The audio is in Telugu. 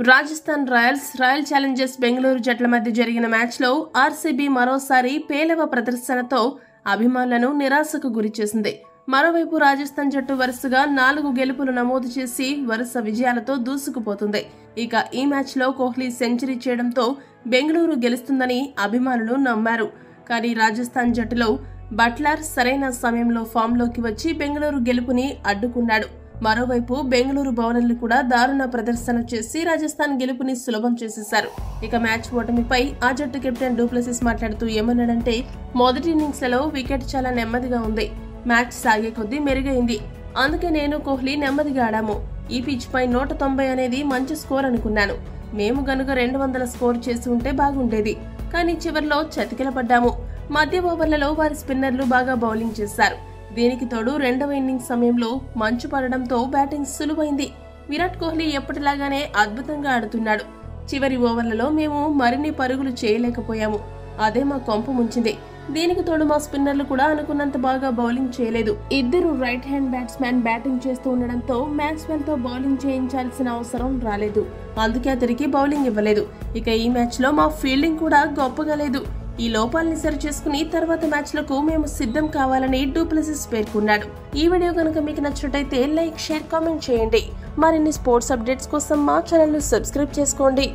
రాజస్థాన్ రాయల్ ఛాలెంజర్స్ బెంగళూరు జట్ల మధ్య జరిగిన మ్యాచ్లో ఆర్సీబీ మరోసారి పేలవ ప్రదర్శనతో అభిమానులను నిరాశకు గురిచేసింది. మరోవైపు రాజస్థాన్ జట్టు వరుసగా 4 గెలుపులు నమోదు చేసి వరుస విజయాలతో దూసుకుపోతుంది. ఇక ఈ మ్యాచ్లో కోహ్లీ సెంచరీ చేయడంతో బెంగళూరు గెలుస్తుందని అభిమానులు నమ్మారు. కానీ రాజస్థాన్ జట్టులో బట్లర్ సరైన సమయంలో ఫామ్లోకి వచ్చి బెంగళూరు గెలుపుని అడ్డుకున్నాడు. మరోవైపు బెంగళూరు బౌలర్లు కూడా దారుణ ప్రదర్శన చేసి రాజస్థాన్ గెలుపుని సులభం చేసేశారు. ఇక మ్యాచ్ ఓటమిపై ఆ జట్టు కెప్టెన్ డూప్లెసిస్ మాట్లాడుతూ ఏమన్నాడంటే, మొదటి ఇన్నింగ్స్లలో వికెట్ చాలా నెమ్మదిగా ఉంది. మ్యాచ్ సాగే కొద్దీ మెరుగైంది. అందుకే నేను కోహ్లీ నెమ్మదిగా ఆడాము. ఈ పిచ్ పై 190 అనేది మంచి స్కోర్ అనుకున్నాను. మేము గనుక 200 స్కోర్ చేసి ఉంటే బాగుండేది. కానీ చివర్లో చతికిలపడ్డాము. మధ్య ఓవర్లలో వారి స్పిన్నర్లు బాగా బౌలింగ్ చేశారు. దీనికి తోడు రెండవ ఇన్నింగ్స్ సమయంలో మంచు పడడంతో బ్యాటింగ్ సులువైంది. విరాట్ కోహ్లీ ఎప్పటిలాగానే అద్భుతంగా ఆడుతున్నాడు. చివరి ఓవర్లలో మేము మరిన్ని పరుగులు చేయలేకపోయాము. అదే మా కొంప ముంచింది. దీనికి తోడు మా స్పిన్నర్లు కూడా అనుకున్నంత బాగా బౌలింగ్ చేయలేదు. ఇద్దరు రైట్ హ్యాండ్ బ్యాట్స్మెన్ బ్యాటింగ్ చేస్తూ ఉండడంతో మ్యాక్స్వెల్ తో బౌలింగ్ చేయించాల్సిన అవసరం రాలేదు. అందుకే అతనికి బౌలింగ్ ఇవ్వలేదు. ఇక ఈ మ్యాచ్ లో మా ఫీల్డింగ్ కూడా గొప్పగా లేదు. ఈ లోపాలని సరి చేసుకుని తర్వాత మ్యాచ్లకు మేము సిద్ధం కావాలని డూప్లెసిస్ పేర్కొన్నాడు. ఈ వీడియో కనుక మీకు నచ్చినట్టయితే లైక్, షేర్, కామెంట్ చేయండి. మరిన్ని స్పోర్ట్స్ అప్డేట్స్ కోసం మా ఛానల్ ను సబ్స్క్రైబ్ చేసుకోండి.